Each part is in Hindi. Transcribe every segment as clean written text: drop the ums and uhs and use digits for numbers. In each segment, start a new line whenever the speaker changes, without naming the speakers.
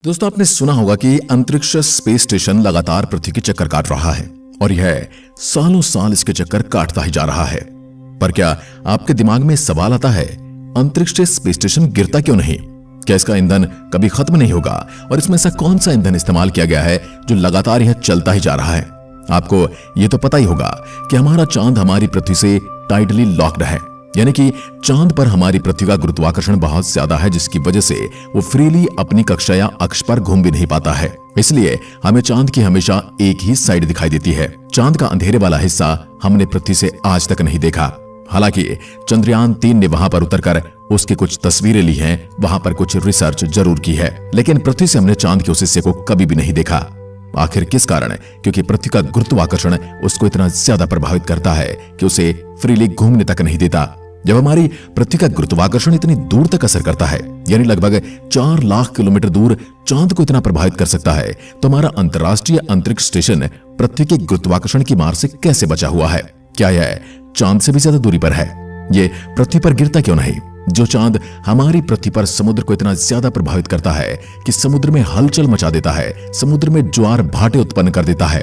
दोस्तों, आपने सुना होगा कि अंतरिक्ष स्पेस स्टेशन लगातार पृथ्वी के चक्कर काट रहा है और यह सालों साल इसके चक्कर काटता ही जा रहा है। पर क्या आपके दिमाग में सवाल आता है, अंतरिक्ष स्पेस स्टेशन गिरता क्यों नहीं? क्या इसका ईंधन कभी खत्म नहीं होगा? और इसमें ऐसा कौन सा ईंधन इस्तेमाल किया गया है जो लगातार यह चलता ही जा रहा है? आपको यह तो पता ही होगा कि हमारा चांद हमारी पृथ्वी से टाइटली लॉक्ड है, यानी कि चांद पर हमारी पृथ्वी का गुरुत्वाकर्षण बहुत ज्यादा है, जिसकी वजह से वो फ्रीली अपनी कक्षा या अक्ष पर घूम भी नहीं पाता है। इसलिए हमें चांद की हमेशा एक ही साइड दिखाई देती है। चांद का अंधेरे वाला हिस्सा हमने पृथ्वी से आज तक नहीं देखा। हालांकि चंद्रयान 3 ने वहां पर उतरकर उसकी कुछ तस्वीरें ली हैं, वहां पर कुछ रिसर्च जरूर की है, लेकिन पृथ्वी से हमने चांद के उस हिस्से को कभी भी नहीं देखा। आखिर किस कारण? क्योंकि पृथ्वी का गुरुत्वाकर्षण उसको इतना ज्यादा प्रभावित करता है कि उसे फ्रीली घूमने तक नहीं देता। जब हमारी पृथ्वी का गुरुत्वाकर्षण इतनी दूर तक असर करता है, यानी लगभग 4 लाख किलोमीटर दूर चांद को इतना प्रभावित कर सकता है, तो हमारा अंतर्राष्ट्रीय अंतरिक्ष स्टेशन पृथ्वी के गुरुत्वाकर्षण की मार से कैसे बचा हुआ है? क्या यह चांद से भी ज्यादा दूरी पर है? ये पृथ्वी पर गिरता क्यों नहीं? जो चांद हमारी पृथ्वी पर समुद्र को इतना ज्यादा प्रभावित करता है कि समुद्र में हलचल मचा देता है, समुद्र में ज्वार भाटे उत्पन्न कर देता है,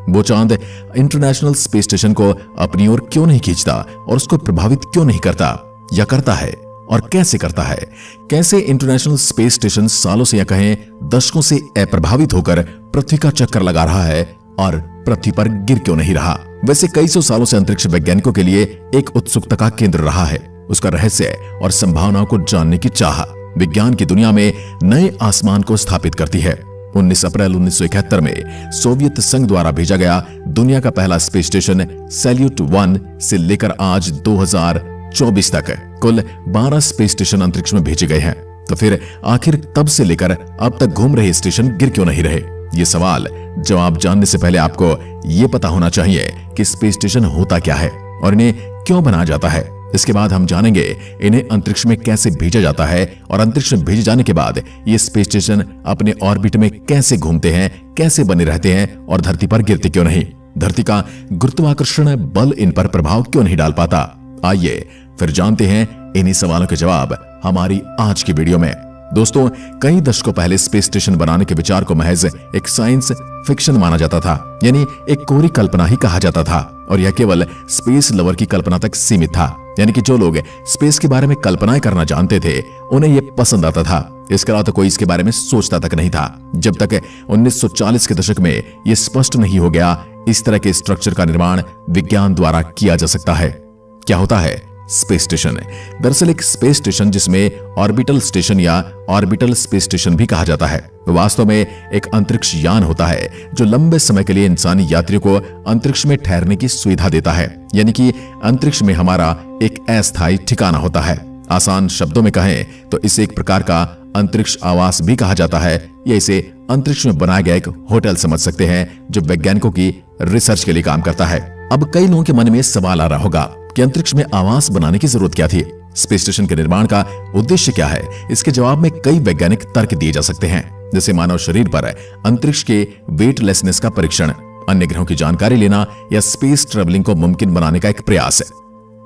वो चांद इंटरनेशनल स्पेस स्टेशन को अपनी ओर क्यों नहीं खींचता और उसको प्रभावित क्यों नहीं करता? या करता है, और कैसे करता है? कैसे इंटरनेशनल स्पेस स्टेशन सालों से या कहें दशकों से अप्रभावित होकर पृथ्वी का चक्कर लगा रहा है और पृथ्वी पर गिर क्यों नहीं रहा? वैसे कई सौ सालों से अंतरिक्ष वैज्ञानिकों के लिए एक उत्सुकता का केंद्र रहा है, उसका रहस्य और संभावनाओं को जानने की चाह विज्ञान की दुनिया में नए आसमान को स्थापित करती है। 19 अप्रैल 1971 में सोवियत संघ द्वारा भेजा गया दुनिया का पहला स्पेस स्टेशन सैल्यूट 1 से लेकर आज 2024 तक कुल 12 स्पेस स्टेशन अंतरिक्ष में भेजे गए हैं। तो फिर आखिर तब से लेकर अब तक घूम रहे स्टेशन गिर क्यों नहीं रहे? ये सवाल जवाब जानने से पहले आपको ये पता होना चाहिए कि स्पेस स्टेशन होता क्या है और इन्हें क्यों बनाया जाता है। इसके बाद हम जानेंगे इन्हें अंतरिक्ष में कैसे भेजा जाता है और अंतरिक्ष में भेजे जाने के बाद ये स्पेस स्टेशन अपने ऑर्बिट में कैसे घूमते हैं, कैसे बने रहते हैं और धरती पर गिरते क्यों नहीं। धरती का गुरुत्वाकर्षण बल इन पर प्रभाव क्यों नहीं डाल पाता? आइए फिर जानते हैं इन्हीं सवालों के जवाब हमारी आज की वीडियो में। दोस्तों, कई दशकों पहले स्पेस स्टेशन बनाने के विचार को महज एक साइंस फिक्शन माना जाता था, यानी एक कोरी कल्पना ही कहा जाता था, और यह केवल स्पेस लवर की कल्पना तक सीमित था। यानी कि जो लोग स्पेस के बारे में कल्पनाएं करना जानते थे उन्हें यह पसंद आता था। इसके अलावा तो कोई इसके बारे में सोचता तक नहीं था, जब तक 1940 के दशक में यह स्पष्ट नहीं हो गया इस तरह के स्ट्रक्चर का निर्माण विज्ञान द्वारा किया जा सकता है। क्या होता है स्पेस स्टेशन? दरअसल एक स्पेस स्टेशन, जिसमें ऑर्बिटल स्टेशन या ऑर्बिटल स्पेस स्टेशन भी कहा जाता है, वास्तव में एक अंतरिक्ष यान होता है जो लंबे समय के लिए इंसानी यात्रियों को अंतरिक्ष में ठहरने की सुविधा देता है। यानी कि अंतरिक्ष में हमारा एक अस्थायी ठिकाना होता है। आसान शब्दों में कहें तो इसे एक प्रकार का अंतरिक्ष आवास भी कहा जाता है, या इसे अंतरिक्ष में बनाया गया एक होटल समझ सकते हैं जो वैज्ञानिकों की रिसर्च के लिए काम करता है। अब कई लोगों के मन में सवाल आ रहा होगा कि अंतरिक्ष में आवास बनाने की जरूरत क्या थी? स्पेस स्टेशन के निर्माण का उद्देश्य क्या है? इसके जवाब में कई वैज्ञानिक तर्क दिए जा सकते हैं, जैसे मानव शरीर पर अंतरिक्ष के वेटलेसनेस का परीक्षण, अन्य ग्रहों की जानकारी लेना या स्पेस ट्रेवलिंग को मुमकिन बनाने का एक प्रयास है।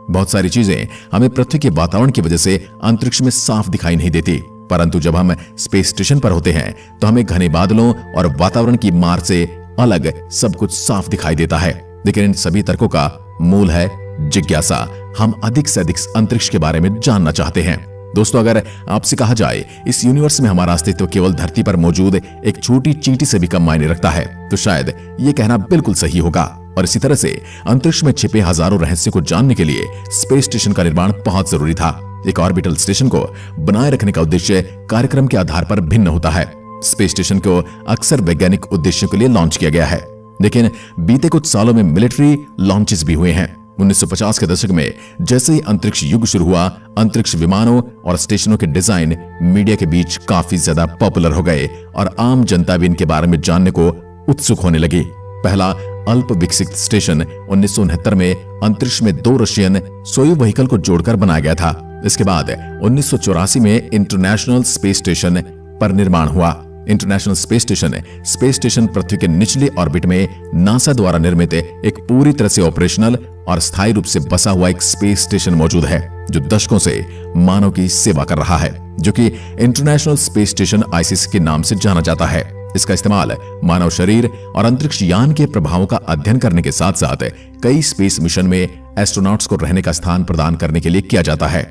बहुत सारी चीजें हमें पृथ्वी के वातावरण की वजह से अंतरिक्ष में साफ दिखाई नहीं देती, परंतु जब हम स्पेस स्टेशन पर होते हैं तो हमें घने बादलों और वातावरण की मार से अलग सब कुछ साफ दिखाई देता है। लेकिन इन सभी तर्कों का मूल है जिज्ञासा। हम अधिक से अधिक अंतरिक्ष के बारे में जानना चाहते हैं। दोस्तों, अगर आपसे कहा जाए इस यूनिवर्स में हमारा अस्तित्व केवल धरती पर मौजूद एक छोटी चींटी से भी कम मायने रखता है, तो शायद ये कहना बिल्कुल सही होगा। और इसी तरह से अंतरिक्ष में छिपे हजारों रहस्य को जानने के लिए स्पेस स्टेशन का निर्माण बहुत जरूरी था। एक ऑर्बिटल स्टेशन को बनाए रखने का उद्देश्य कार्यक्रम के आधार पर भिन्न होता है। स्पेस स्टेशन को अक्सर वैज्ञानिक उद्देश्यों के लिए लॉन्च किया गया है, लेकिन बीते कुछ सालों में मिलिट्री लॉन्चेस भी हुए हैं। 1950 के दशक में जैसे ही अंतरिक्ष युग शुरू हुआ, अंतरिक्ष विमानों और स्टेशनों के डिजाइन मीडिया के बीच काफी ज्यादा पॉपुलर हो गए और आम जनता भी इनके बारे में जानने को उत्सुक होने लगी। पहला अल्प विकसित स्टेशन 1969 में अंतरिक्ष में 2 रशियन सोयुज व्हीकल को जोड़कर बनाया गया था। इसके बाद 1984 में इंटरनेशनल स्पेस स्टेशन पर निर्माण हुआ। इंटरनेशनल स्पेस स्टेशन पृथ्वी के निचले ऑर्बिट में नासा द्वारा निर्मित एक पूरी तरह से ऑपरेशनल और स्थायी रूप से बसा हुआ एक स्पेस स्टेशन मौजूद है, जो दशकों से मानव की सेवा कर रहा है, जो कि इंटरनेशनल स्पेस स्टेशन ISS के नाम से जाना जाता है। इसका इस्तेमाल मानव शरीर और अंतरिक्ष यान के प्रभावों का अध्ययन करने के साथ साथ कई स्पेस मिशन में एस्ट्रोनॉट्स को रहने का स्थान प्रदान करने के लिए किया जाता है।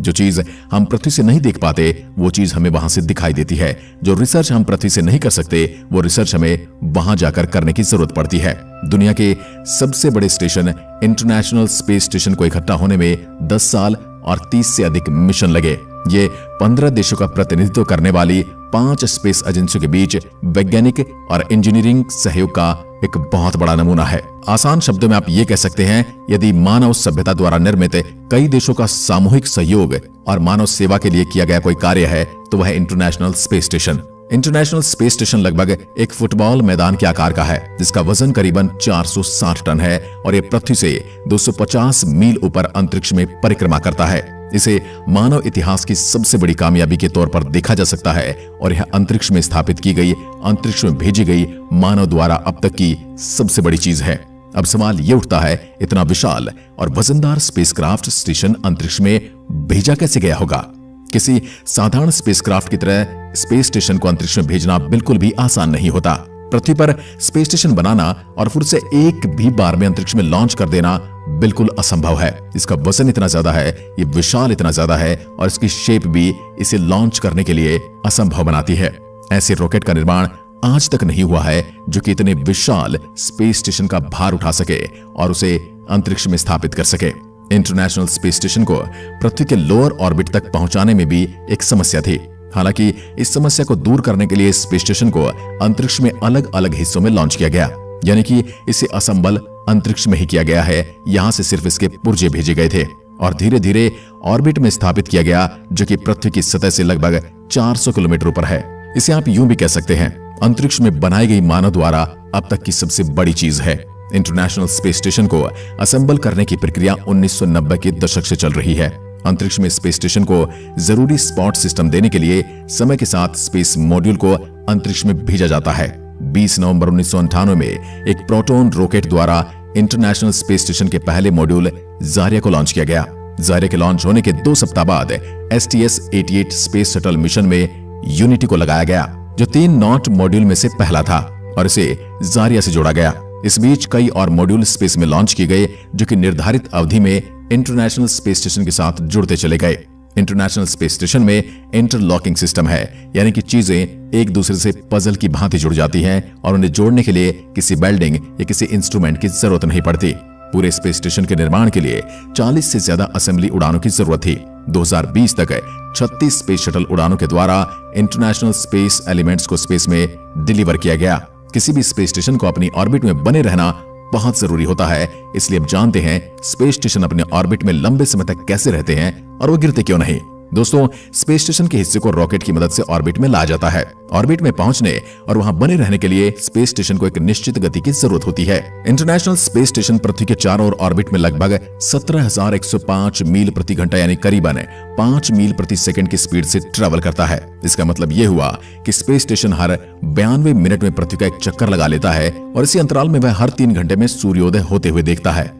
जो चीज हम पृथ्वी से नहीं देख पाते वो चीज हमें वहां से दिखाई देती है। जो रिसर्च हम पृथ्वी से नहीं कर सकते वो रिसर्च हमें वहां जाकर करने की जरूरत पड़ती है। दुनिया के सबसे बड़े स्टेशन इंटरनेशनल स्पेस स्टेशन को इकट्ठा होने में 10 साल और 30 से अधिक मिशन लगे। ये 15 देशों का प्रतिनिधित्व करने वाली 5 स्पेस एजेंसियों के बीच वैज्ञानिक और इंजीनियरिंग सहयोग का एक बहुत बड़ा नमूना है। आसान शब्दों में आप ये कह सकते हैं, यदि मानव सभ्यता द्वारा निर्मित कई देशों का सामूहिक सहयोग और मानव सेवा के लिए किया गया कोई कार्य है तो वह international space station. International space station लगभग एक फुटबॉल मैदान के आकार का है, जिसका वजन करीबन 460 टन है और ये पृथ्वी से 250 मील ऊपर अंतरिक्ष में परिक्रमा करता है। इसे मानव इतिहास की सबसे बड़ी कामयाबी के तौर पर देखा जा सकता है और यह अंतरिक्ष में स्थापित की गई, अंतरिक्ष में भेजी गई मानव द्वारा अब तक की सबसे बड़ी चीज है। अब सवाल यह उठता है, इतना विशाल और वजनदार स्पेसक्राफ्ट स्टेशन अंतरिक्ष में भेजा कैसे गया होगा? किसी साधारण स्पेसक्राफ्ट की तरह स्पेस स्टेशन को अंतरिक्ष में भेजना बिल्कुल भी आसान नहीं होता। पृथ्वी पर स्पेस स्टेशन बनाना और फिर से एक भी बार में अंतरिक्ष में लॉन्च कर देना बिल्कुल असंभव है। इसका वजन इतना ज्यादा है, ये विशाल इतना ज्यादा है और इसकी शेप भी इसे लॉन्च करने के लिए असंभव बनाती है। ऐसे रॉकेट का निर्माण आज तक नहीं हुआ है जो कि इतने विशाल स्पेस स्टेशन का भार उठा सके और उसे अंतरिक्ष में स्थापित कर सके। इंटरनेशनल स्पेस स्टेशन को पृथ्वी के लोअर ऑर्बिट तक पहुंचाने में भी एक समस्या थी। हालांकि इस समस्या को दूर करने के लिए स्पेस स्टेशन को अंतरिक्ष में अलग अलग हिस्सों में लॉन्च किया गया, यानी कि इसे असंबल अंतरिक्ष में ही किया गया है। यहां से सिर्फ इसके पुर्जे भेजे गए थे और धीरे धीरे ऑर्बिट में स्थापित किया गया, जो कि पृथ्वी की सतह से लगभग 400 किलोमीटर ऊपर है। इसे आप यूं भी कह सकते हैं, अंतरिक्ष में बनाई गई मानव द्वारा अब तक की सबसे बड़ी चीज है। इंटरनेशनल स्पेस स्टेशन को असेंबल करने की प्रक्रिया 1990 के दशक से चल रही है। अंतरिक्ष में स्पेस स्टेशन को जरूरी स्पॉट सिस्टम देने के लिए समय के साथ स्पेस मॉड्यूल को अंतरिक्ष में भेजा जाता है। 20 नवंबर 1998 में एक प्रोटॉन रॉकेट द्वारा इंटरनेशनल स्पेस स्टेशन के पहले मॉड्यूल जारिया को लॉन्च किया गया। जारिया के लॉन्च होने के 2 सप्ताह बाद STS-88 स्पेस शटल मिशन में यूनिटी को लगाया गया, जो 3 नॉट मॉड्यूल में से पहला था और इसे जारिया से जोड़ा गया। इस बीच कई और मॉड्यूल स्पेस में लॉन्च किए गए, जो कि निर्धारित अवधि में इंटरनेशनल स्पेस स्टेशन के साथ जुड़ते चले गए। इंटरनेशनल स्पेस स्टेशन में इंटरलॉकिंग सिस्टम है, यानी कि चीजें एक दूसरे से पजल की भांति जुड़ जाती हैं और उन्हें जोड़ने के लिए किसी वेल्डिंग या किसी इंस्ट्रूमेंट की जरूरत नहीं पड़ती। पूरे स्पेस स्टेशन के निर्माण के लिए 40 से ज्यादा असेंबली उड़ानों की जरूरत थी। 2020 तक 36 स्पेस शटल उड़ानों के द्वारा इंटरनेशनल स्पेस एलिमेंट्स को स्पेस में डिलीवर किया गया। किसी भी स्पेस स्टेशन को अपनी ऑर्बिट में बने रहना बहुत जरूरी होता है, इसलिए अब जानते हैं स्पेस स्टेशन अपने ऑर्बिट में लंबे समय तक कैसे रहते हैं और वो गिरते क्यों नहीं। दोस्तों, स्पेस स्टेशन के हिस्से को रॉकेट की मदद से ऑर्बिट में लाया जाता है। ऑर्बिट में पहुंचने और वहां बने रहने के लिए स्पेस स्टेशन को एक निश्चित गति की जरूरत होती है। इंटरनेशनल स्पेस स्टेशन पृथ्वी के चारों ओर ऑर्बिट में लगभग 17,105 मील प्रति घंटा यानी करीबन 5 मील प्रति सेकंड की स्पीड से ट्रेवल करता है। इसका मतलब यह हुआ कि स्पेस स्टेशन हर 92 मिनट में पृथ्वी का एक चक्कर लगा लेता है और इसी अंतराल में वह हर 3 घंटे में सूर्योदय होते हुए देखता है।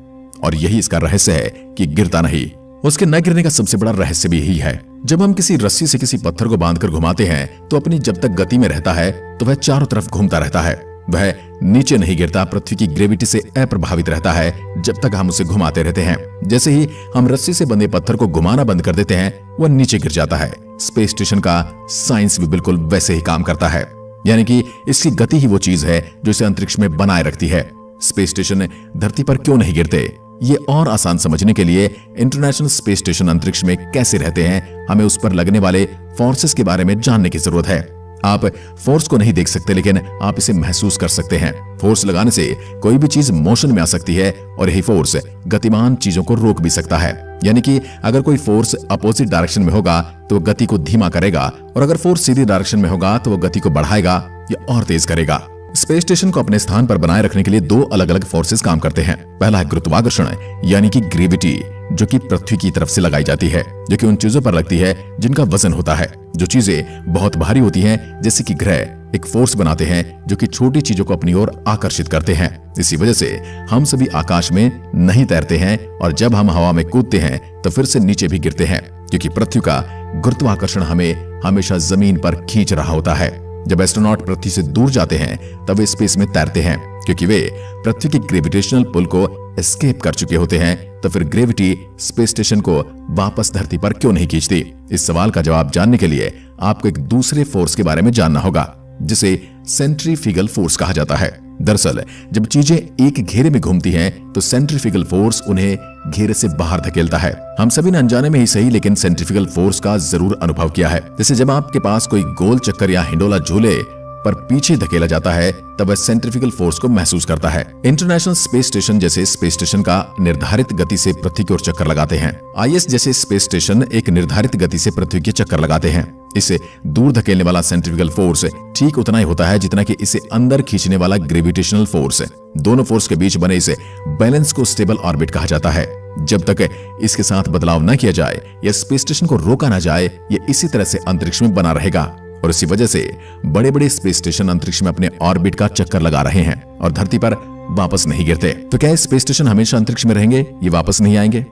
और यही इसका रहस्य है कि गिरता नहीं। उसके न गिरने का सबसे बड़ा रहस्य भी यही है। जब हम किसी रस्सी से किसी पत्थर को बांधकर घुमाते हैं तो अपनी जब तक गति में रहता है तो वह चारों तरफ घूमता रहता है। वह नीचे नहीं गिरता, पृथ्वी की ग्रेविटी से अप्रभावित रहता है जब तक हम उसे घुमाते रहते हैं। जैसे ही हम रस्सी से बंधे पत्थर को घुमाना बंद कर देते हैं वह नीचे गिर जाता है। स्पेस स्टेशन का साइंस भी बिल्कुल वैसे ही काम करता है, यानी कि इसकी गति ही वो चीज है जो इसे अंतरिक्ष में बनाए रखती है। स्पेस स्टेशन धरती पर क्यों नहीं गिरते, ये और आसान समझने के लिए इंटरनेशनल स्पेस स्टेशन अंतरिक्ष में कैसे रहते हैं, हमें उस पर लगने वाले फोर्सेस के बारे में जानने की जरूरत है। आप फोर्स को नहीं देख सकते, लेकिन आप इसे महसूस कर सकते हैं। फोर्स लगाने से कोई भी चीज मोशन में आ सकती है और यही फोर्स गतिमान चीजों को रोक भी सकता है। यानी कि अगर कोई फोर्स अपोजिट डायरेक्शन में होगा तो वह गति को धीमा करेगा और अगर फोर्स सीधी डायरेक्शन में होगा तो वह गति को बढ़ाएगा या और तेज करेगा। स्पेस स्टेशन को अपने स्थान पर बनाए रखने के लिए 2 अलग अलग फोर्सेस काम करते हैं। पहला है गुरुत्वाकर्षण यानी कि ग्रेविटी, जो कि पृथ्वी की तरफ से लगाई जाती है, जो कि उन चीजों पर लगती है जिनका वजन होता है। जो चीजें बहुत भारी होती हैं जैसे कि ग्रह, एक फोर्स बनाते हैं जो कि छोटी चीजों को अपनी ओर आकर्षित करते हैं। इसी वजह से हम सभी आकाश में नहीं तैरते हैं और जब हम हवा में कूदते हैं तो फिर से नीचे भी गिरते हैं, क्योंकि पृथ्वी का गुरुत्वाकर्षण हमें हमेशा जमीन पर खींच रहा होता है। जब एस्ट्रोनॉट पृथ्वी से दूर जाते हैं तब वे स्पेस में तैरते हैं, क्योंकि वे पृथ्वी की ग्रेविटेशनल पुल को एस्केप कर चुके होते हैं। तो फिर ग्रेविटी स्पेस स्टेशन को वापस धरती पर क्यों नहीं खींचती? इस सवाल का जवाब जानने के लिए आपको एक दूसरे फोर्स के बारे में जानना होगा, जिसे सेंट्रीफ्यूगल फोर्स कहा जाता है। दरअसल जब चीजें एक घेरे में घूमती हैं तो सेंट्रीफ्यूगल फोर्स उन्हें घेरे से बाहर धकेलता है। हम सभी ने अनजाने में ही सही लेकिन सेंट्रीफ्यूगल फोर्स का जरूर अनुभव किया है। जैसे जब आपके पास कोई गोल चक्कर या हिंडोला झूले पर पीछे धकेला जाता है तब वह सेंट्रीफ्यूगल फोर्स को महसूस करता है। इंटरनेशनल स्पेस स्टेशन जैसे स्पेस स्टेशन का निर्धारित गति से पृथ्वी की ओर चक्कर लगाते हैं। IS जैसे स्पेस स्टेशन एक निर्धारित गति से पृथ्वी के चक्कर लगाते हैं। इसे दूर धकेलने वाला सेंट्रीफ्यूगल फोर्स ठीक उतना ही होता है जितना कि इसे अंदर खींचने वाला ग्रेविटेशनल फोर्स। दोनों फोर्स के बीच बने इसे बैलेंस को स्टेबल ऑर्बिट कहा जाता है। जब तक इसके साथ बदलाव न किया जाए या स्पेस स्टेशन को रोका न जाए, ये इसी तरह से अंतरिक्ष में बना रहेगा। और इसी वजह से बड़े बड़े स्पेस स्टेशन अंतरिक्ष में अपने ऑर्बिट का चक्कर लगा रहे हैं और धरती पर वापस नहीं गिरते। तो क्या स्पेस स्टेशन हमेशा अंतरिक्ष में रहेंगे, ये वापस नहीं आएंगे?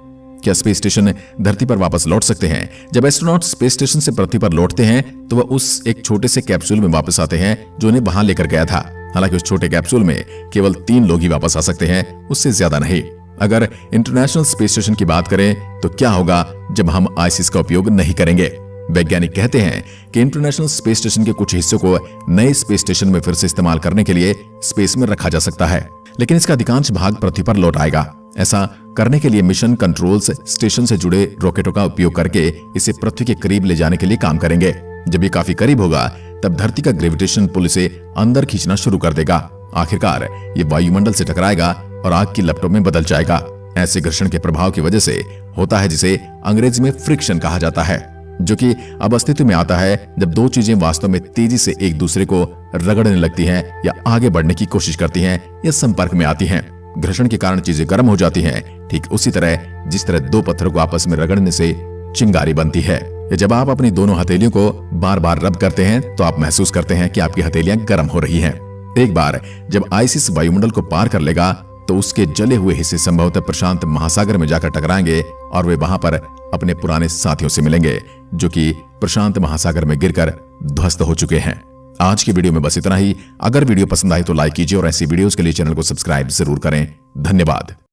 क्या स्पेस स्टेशन धरती पर वापस लौट सकते हैं? जब एस्ट्रोनॉट स्पेस स्टेशन से पृथ्वी पर लौटते हैं तो वह उस एक छोटे से कैप्सूल में वापस आते हैं जो उन्हें वहां लेकर गया था। हालांकि उस छोटे कैप्सूल में केवल 3 लोग ही वापस आ सकते हैं, उससे ज्यादा नहीं। अगर इंटरनेशनल स्पेस स्टेशन की बात करें तो क्या होगा जब हम ISS का उपयोग नहीं करेंगे? वैज्ञानिक कहते हैं कि इंटरनेशनल स्पेस स्टेशन के कुछ हिस्सों को नए स्पेस स्टेशन में फिर से इस्तेमाल करने के लिए स्पेस में रखा जा सकता है, लेकिन इसका अधिकांश भाग पृथ्वी पर लौट आएगा। ऐसा करने के लिए मिशन कंट्रोल्स स्टेशन से जुड़े रॉकेटों का उपयोग करके इसे पृथ्वी के करीब ले जाने के लिए काम करेंगे। जब ये काफी करीब होगा तब धरती का ग्रेविटेशन पुल इसे अंदर खींचना शुरू कर देगा। आखिरकार ये वायुमंडल से टकराएगा और आग की लपटों में बदल जाएगा। ऐसे घर्षण के प्रभाव की वजह से होता है जिसे अंग्रेजी में फ्रिक्शन कहा जाता है, जो कि अब अस्तित्व में आता है जब 2 चीजें वास्तव में तेजी से एक दूसरे को रगड़ने लगती हैं या आगे बढ़ने की कोशिश करती हैं या संपर्क में आती हैं। घर्षण के कारण चीजें गर्म हो जाती हैं, ठीक उसी तरह जिस तरह 2 पत्थरों को आपस में रगड़ने से चिंगारी बनती है। जब आप अपनी दोनों हथेलियों को बार बार रब करते हैं तो आप महसूस करते हैं कि आपकी हथेलियां गर्म हो रही हैं। एक बार जब ISS वायुमंडल को पार कर लेगा तो उसके जले हुए हिस्से संभवतः प्रशांत महासागर में जाकर टकराएंगे और वे वहां पर अपने पुराने साथियों से मिलेंगे जो कि प्रशांत महासागर में गिरकर ध्वस्त हो चुके हैं। आज की वीडियो में बस इतना ही। अगर वीडियो पसंद आई तो लाइक कीजिए और ऐसी वीडियोस के लिए चैनल को सब्सक्राइब जरूर करें। धन्यवाद।